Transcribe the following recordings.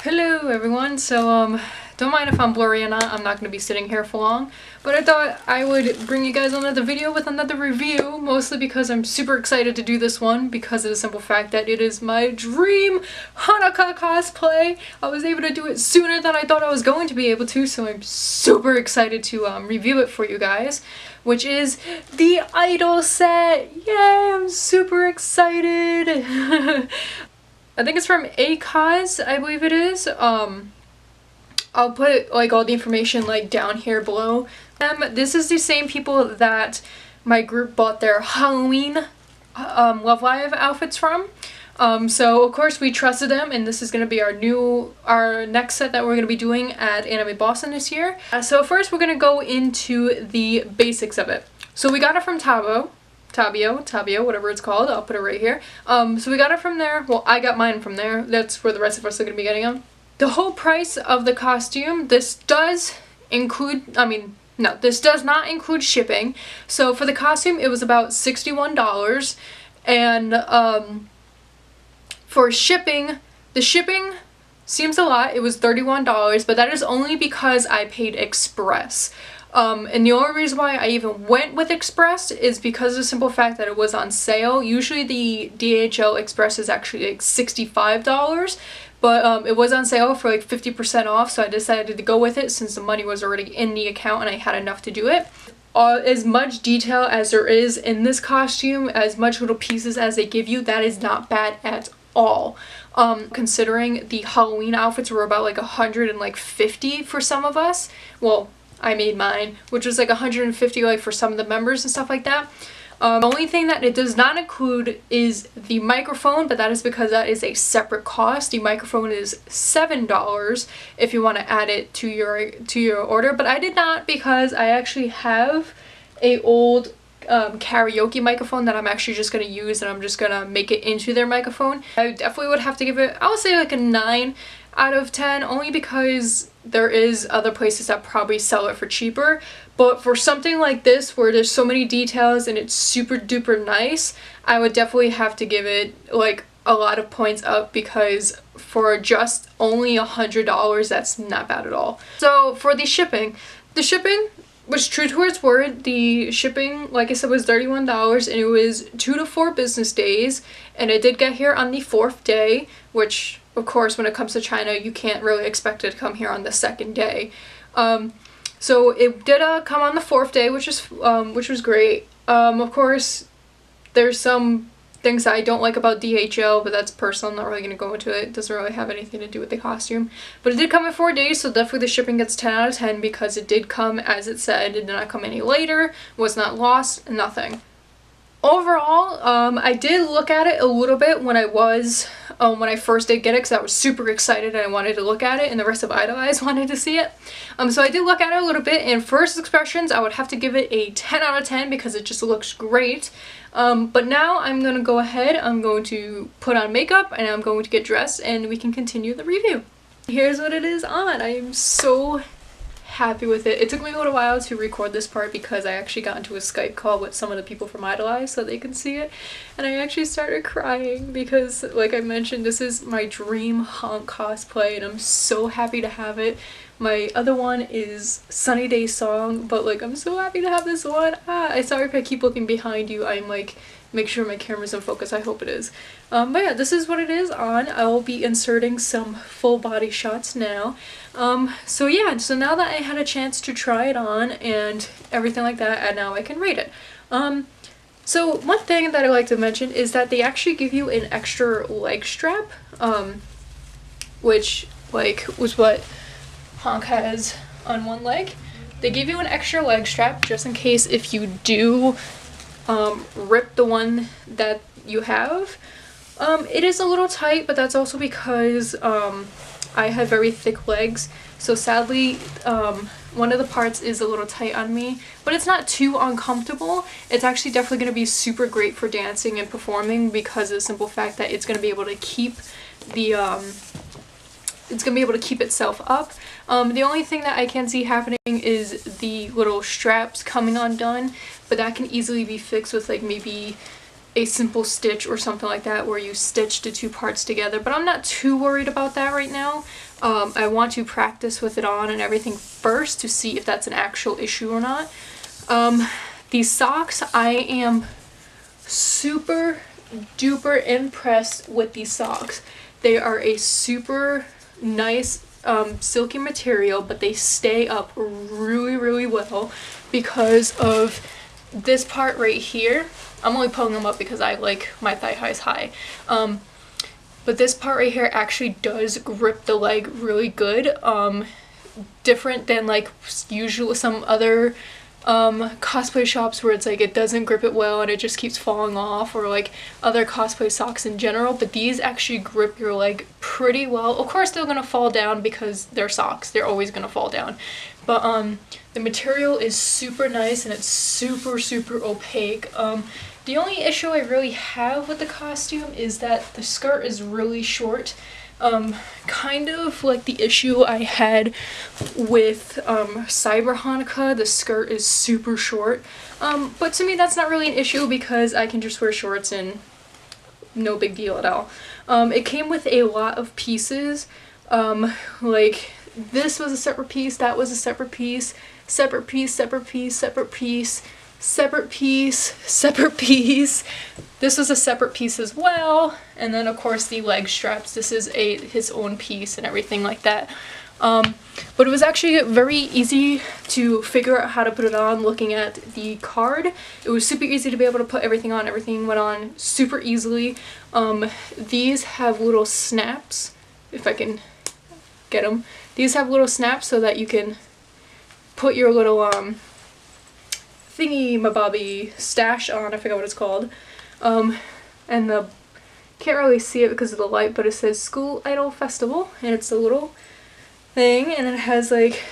Hello everyone, so don't mind if I'm blurry or not, I'm not going to be sitting here for long, but I thought I would bring you guys another video with another review, mostly because I'm super excited to do this one because of the simple fact that it is my dream Honoka cosplay. I was able to do it sooner than I thought I was going to be able to, so I'm super excited to review it for you guys, which is the Idol set. Yay, I'm super excited. I think it's from ASCOS, I believe it is. I'll put like all the information like down here below. This is the same people that my group bought their Halloween Love Live outfits from. So of course we trusted them, and this is going to be our next set that we're going to be doing at Anime Boston this year. So first we're going to go into the basics of it. So we got it from Tabio, whatever it's called. I'll put it right here. So we got it from there. Well, I got mine from there. That's where the rest of us are going to be getting them. The whole price of the costume, this does include, this does not include shipping. So for the costume, it was about $61. And for shipping, the shipping seems a lot. It was $31, but that is only because I paid express. And the only reason why I even went with Express is because of the simple fact that it was on sale. Usually the DHL Express is actually like $65, but it was on sale for like 50% off, so I decided to go with it since the money was already in the account and I had enough to do it. As much detail as there is in this costume, as much little pieces as they give you, that is not bad at all. Considering the Halloween outfits were about like 150 for some of us. Well, I made mine, which was like 150 like for some of the members and stuff like that. The only thing that it does not include is the microphone, but that is because that is a separate cost. The microphone is $7 if you want to add it to your order, but I did not because I actually have a old karaoke microphone that I'm actually just going to use, and I'm just going to make it into their microphone. I definitely would have to give it, I would say like a 9 out of 10, only because there is other places that probably sell it for cheaper. But for something like this where there's so many details and it's super duper nice, I would definitely have to give it like a lot of points up, because for just only $100, that's not bad at all. So for the shipping was true to its word. The shipping, like I said, was $31, and it was 2 to 4 business days, and it did get here on the 4th day, which of course when it comes to China you can't really expect it to come here on the 2nd day. So it did come on the 4th day, which was great. Of course there's some things that I don't like about DHL, but that's personal. I'm not really going to go into it. It doesn't really have anything to do with the costume. But it did come in 4 days, so definitely the shipping gets 10 out of 10 because it did come as it said. It did not come any later, was not lost, nothing. Overall, I did look at it a little bit when I first did get it, because I was super excited and I wanted to look at it, and the rest of IDOLIZED wanted to see it. So I did look at it a little bit, and first expressions, I would have to give it a 10 out of 10 because it just looks great. But now I'm going to go ahead, I'm going to put on makeup, and I'm going to get dressed, and we can continue the review. Here's what it is on. I am so happy with it. It took me a little while to record this part because I actually got into a Skype call with some of the people from IDOLIZED so they can see it, and I actually started crying because, like I mentioned, this is my dream Honk cosplay and I'm so happy to have it. My other one is Sunny Day Song, but like I'm so happy to have this one. I'm sorry if I keep looking behind you. I'm like, make sure my camera's in focus. I hope it is. But yeah, this is what it is on. I will be inserting some full body shots now. So yeah, so now that I had a chance to try it on and everything like that, and now I can rate it. So one thing that I like to mention is that they actually give you an extra leg strap, which like was what Honk has on one leg. They give you an extra leg strap just in case if you do rip the one that you have. It is a little tight, but that's also because I have very thick legs, so sadly one of the parts is a little tight on me, but it's not too uncomfortable. It's actually definitely going to be super great for dancing and performing because of the simple fact that it's going to be able to keep the it's going to be able to keep itself up. The only thing that I can see happening is the little straps coming undone, but that can easily be fixed with like maybe a simple stitch or something like that where you stitch the two parts together, but I'm not too worried about that right now. I want to practice with it on and everything first to see if that's an actual issue or not. These socks, I am super duper impressed with these socks. They are a super nice silky material, but they stay up really, really well because of this part right here. I'm only pulling them up because I like my thigh highs high. But this part right here actually does grip the leg really good. Different than like usual some other cosplay shops where it's like it doesn't grip it well and it just keeps falling off, or like other cosplay socks in general, but these actually grip your leg pretty well. Of course they're gonna fall down because they're socks, they're always gonna fall down, but the material is super nice and it's super opaque. The only issue I really have with the costume is that the skirt is really short. Kind of like the issue I had with Cyber Honoka. The skirt is super short. But to me that's not really an issue because I can just wear shorts and no big deal at all. It came with a lot of pieces. Like this was a separate piece, that was a separate piece, separate piece, separate piece, separate piece, separate piece, separate piece. This was a separate piece as well, and then of course the leg straps. This is his own piece and everything like that. But it was actually very easy to figure out how to put it on looking at the card. It was super easy to be able to put everything on. Everything went on super easily. These have little snaps, if I can get them. These have little snaps so that you can put your little thingy-mabobby stash on, I forgot what it's called. And the can't really see it because of the light, but it says School Idol Festival, and it's a little thing, and it has like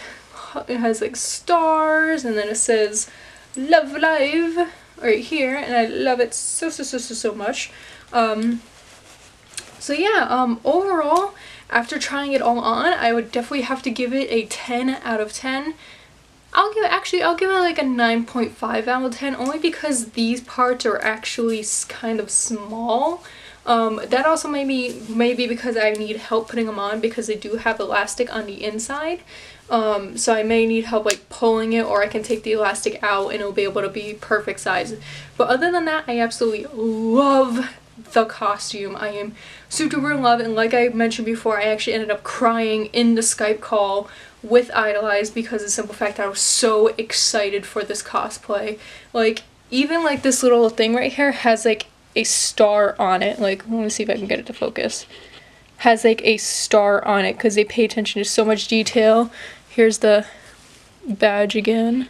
stars, and then it says Love Live right here, and I love it so much. So yeah, overall, after trying it all on, I would definitely have to give it a 10 out of 10. I'll give it like a 9.5 out of 10, only because these parts are actually kind of small. That also maybe because I need help putting them on because they do have elastic on the inside. So I may need help like pulling it, or I can take the elastic out and it'll be able to be perfect size. But other than that, I absolutely love the costume. I am super in love, and like I mentioned before, I actually ended up crying in the Skype call with IDOLIZED because of the simple fact that I was so excited for this cosplay. Like, even like this little thing right here has like a star on it. Like, let me see if I can get it to focus. Has like a star on it because they pay attention to so much detail. Here's the badge again.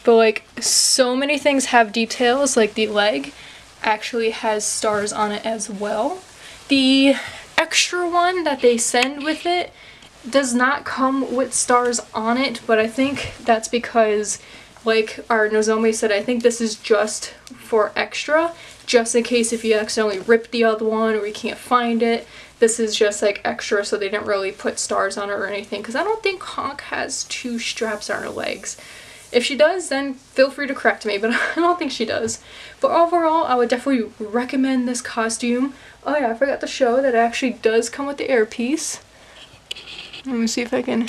But like, so many things have details. Like the leg actually has stars on it as well. The extra one that they send with it does not come with stars on it, but I think that's because, like our Nozomi said, I think this is just for extra, just in case if you accidentally rip the other one or you can't find it. This is just like extra, so they didn't really put stars on it or anything, because I don't think Honk has 2 straps on her legs. If she does, then feel free to correct me, but I don't think she does. But overall, I would definitely recommend this costume. Oh yeah, I forgot to show that it actually does come with the earpiece. Let me see if I can...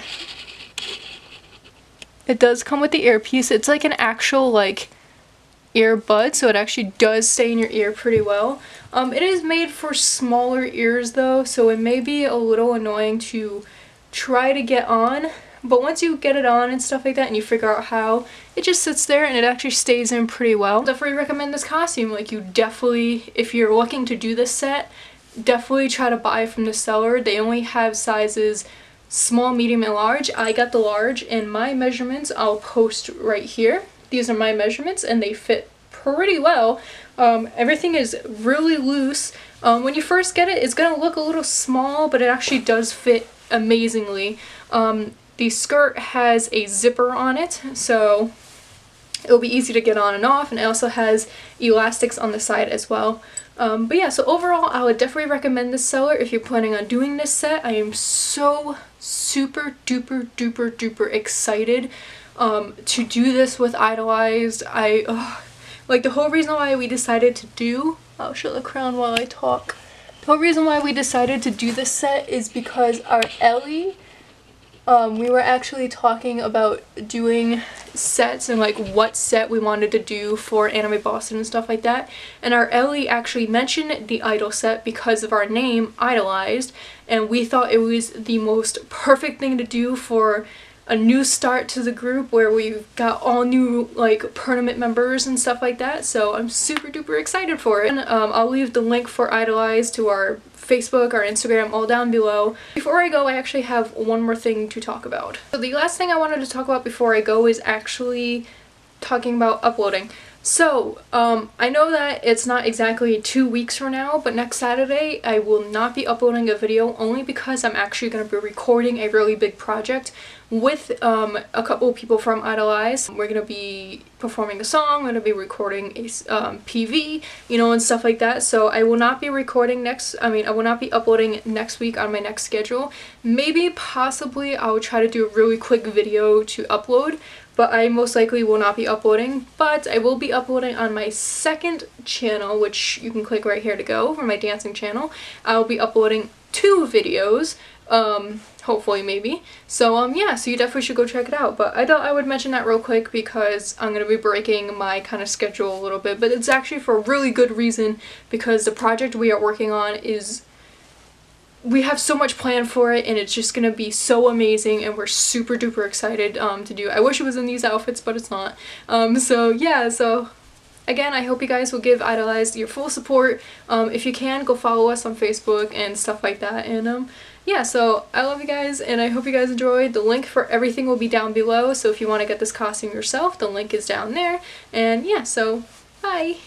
It does come with the earpiece. It's like an actual like earbud, so it actually does stay in your ear pretty well. It is made for smaller ears though, so it may be a little annoying to try to get on. But once you get it on and stuff like that and you figure out how, it just sits there and it actually stays in pretty well. Definitely recommend this costume. Like, you definitely, if you're looking to do this set, definitely try to buy from the seller. They only have sizes small, medium, and large. I got the large, and my measurements I'll post right here. These are my measurements and they fit pretty well. Everything is really loose. When you first get it, it's gonna look a little small, but it actually does fit amazingly. The skirt has a zipper on it, so it'll be easy to get on and off, and it also has elastics on the side as well. But yeah, so overall, I would definitely recommend this seller if you're planning on doing this set. I am so super duper excited to do this with IDOLIZED. Like, the whole reason why we decided to do... I'll show the crown while I talk. The whole reason why we decided to do this set is because our Ellie, we were actually talking about doing sets and like what set we wanted to do for Anime Boston and stuff like that, and our Ellie actually mentioned the Idol set because of our name, Idolized, and we thought it was the most perfect thing to do for a new start to the group where we've got all new like permanent members and stuff like that, so I'm super duper excited for it. And I'll leave the link for Idolized to our Facebook, our Instagram, all down below. Before I go, I actually have one more thing to talk about. So the last thing I wanted to talk about before I go is actually talking about uploading. So, I know that it's not exactly 2 weeks from now, but next Saturday I will not be uploading a video only because I'm actually going to be recording a really big project with a couple of people from Idolized. We're going to be performing a song, we're going to be recording a PV, you know, and stuff like that. So I will not be recording I will not be uploading next week on my next schedule. Maybe, possibly, I will try to do a really quick video to upload, but I most likely will not be uploading. But I will be uploading on my second channel, which you can click right here to go, for my dancing channel. I will be uploading 2 videos, hopefully, maybe. So yeah, so you definitely should go check it out. But I thought I would mention that real quick because I'm gonna be breaking my kind of schedule a little bit, but it's actually for a really good reason, because the project we are working on is, we have so much planned for it, and it's just gonna be so amazing, and we're super duper excited to do. I wish it was in these outfits, but it's not. So yeah, so again, I hope you guys will give Idolized your full support. If you can, go follow us on Facebook and stuff like that. And yeah, so I love you guys, and I hope you guys enjoyed. The link for everything will be down below, so if you want to get this costume yourself, the link is down there. And yeah, so bye!